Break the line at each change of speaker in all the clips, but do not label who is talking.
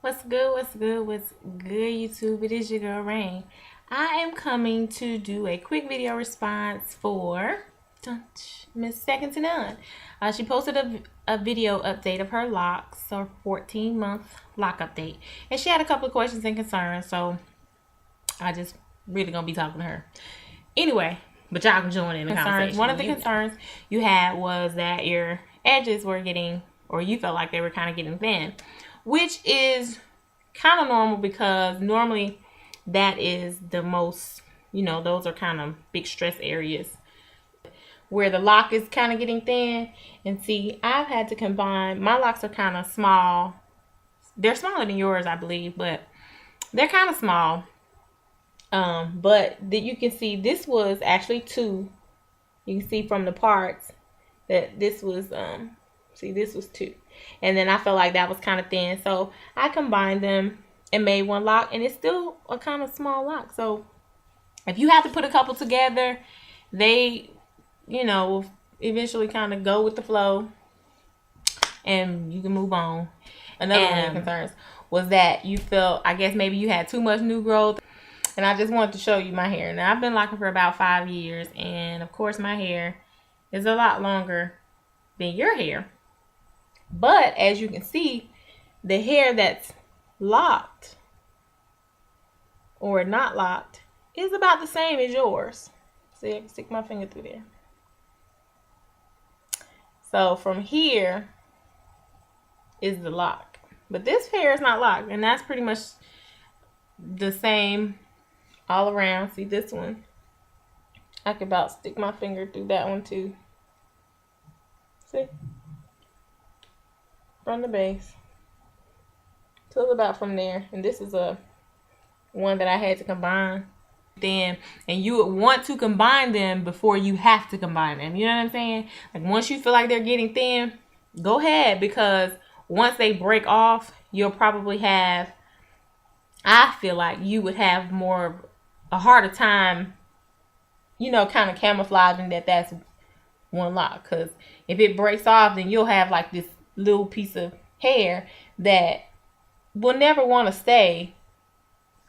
What's good? What's good? What's good, YouTube? It is your girl Rayn. I am coming to do a quick video response for MrsSecond2None. She posted a video update of her locks, or 14-month lock update, and she had a couple of questions and concerns. So I just really gonna be talking to her anyway. But y'all can join in the conversation. One of the concerns you had was that your edges were getting, or you felt like they were kind of getting thin, which is kind of normal because normally that is the most, those are kind of big stress areas where the lock is kind of getting thin. And see, I've had to combine, my locks are kind of small. They're smaller than yours, I believe, but they're kind of small. But that you can see this was actually 2. You can see from the parts that this was, this was 2. And then I felt like that was kind of thin. So I combined them and made one lock. And it's still a kind of small lock. So if you have to put a couple together, they, will eventually kind of go with the flow. And you can move on. Another one of the concerns was that you felt, I guess maybe you had too much new growth. And I just wanted to show you my hair. Now, I've been locking for about 5 years. And, of course, my hair is a lot longer than your hair. But as you can see, the hair that's locked or not locked is about the same as yours. See, I can stick my finger through there. So from here is the lock. But this hair is not locked. And that's pretty much the same all around. See this one? I could about stick my finger through that one too. See? From the base till about from there. And this is a one that I had to combine then, and you would want to combine them before you have to combine them. You know what I'm saying? Like once you feel like they're getting thin, go ahead, because once they break off, you'll probably have, I feel like you would have a harder time, kind of camouflaging that that's one lock. Because if it breaks off, then you'll have like this little piece of hair that will never want to stay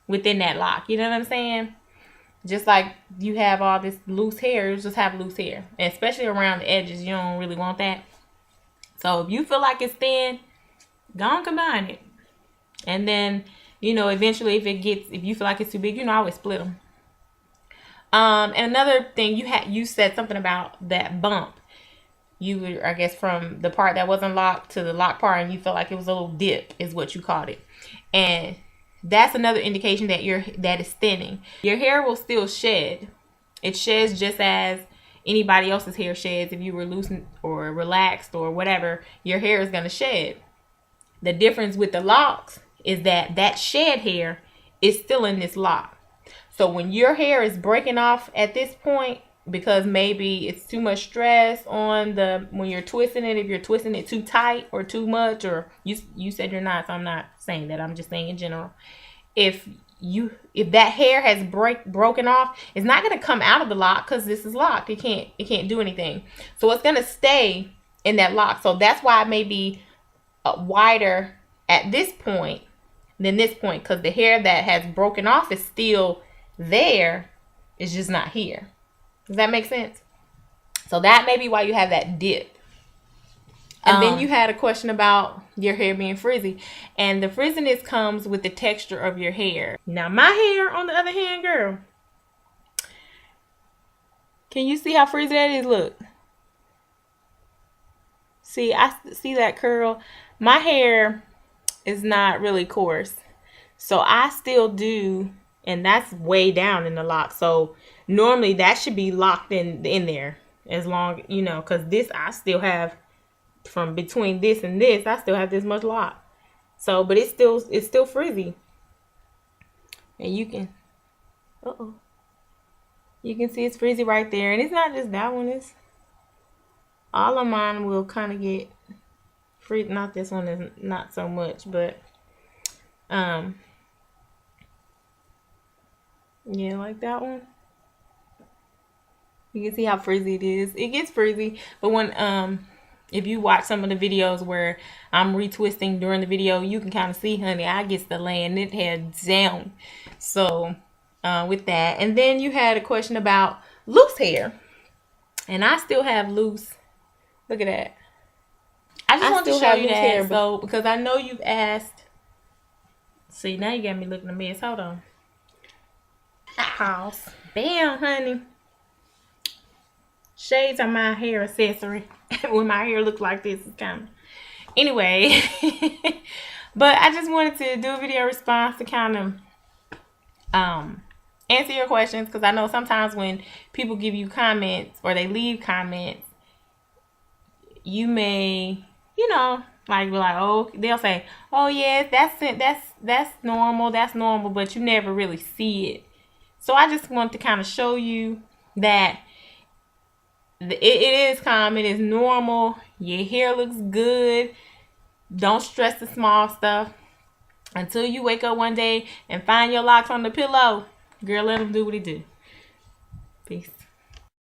within that lock. You know what I'm saying? Just like you have all this loose hair, you just have loose hair. And especially around the edges, you don't really want that. So if you feel like it's thin, go and combine it. And then, eventually if you feel like it's too big, always split them. And another thing, you said something about that bump. You were, I guess, from the part that wasn't locked to the locked part, and you felt like it was a little dip, is what you called it. And that's another indication that that is thinning. Your hair will still shed. It sheds just as anybody else's hair sheds. If you were loose or relaxed or whatever, your hair is going to shed. The difference with the locks is that that shed hair is still in this lock. So when your hair is breaking off at this point, because maybe it's too much stress on when you're twisting it, if you're twisting it too tight or too much, or you said you're not, so I'm not saying that, I'm just saying in general. If that hair has broken off, it's not going to come out of the lock because this is locked. It can't do anything. So it's going to stay in that lock. So that's why it may be wider at this point than this point, because the hair that has broken off is still there. It's just not here. Does that make sense? So that may be why you have that dip. And then you had a question about your hair being frizzy. And the frizziness comes with the texture of your hair. Now my hair, on the other hand, girl, can you see how frizzy that is? Look. See, I see that curl. My hair is not really coarse. So I still do, and that's way down in the lock. So normally that should be locked in there, as long, because this, I still have, from between this and this, I still have this much lock. So, but it's still frizzy. And you can, you can see it's frizzy right there. And it's not just that one, it's all of mine will kind of get frizzy. Not this one, is not so much, but yeah, like that one. You can see how frizzy it is. It gets frizzy, but when If you watch some of the videos where I'm retwisting during the video, you can kind of see, honey, I gets to laying it hair down. So with that. And then you had a question about loose hair. And I still have loose. Look at that. I just want to show you that. Hair, so, because I know you've asked. See, now you got me looking a mess. Hold on. Pause. Bam, honey. Shades are my hair accessory. When my hair looks like this, it's kind of. Anyway. But I just wanted to do a video response to kind of answer your questions. Because I know sometimes when people give you comments or they leave comments, you may, you know, like be like, oh, they'll say, oh yes, that's normal, but you never really see it. So I just want to kind of show you that it is common, it's normal. Your hair looks good. Don't stress the small stuff until you wake up one day and find your locks on the pillow. Girl, let them do what he do. Peace.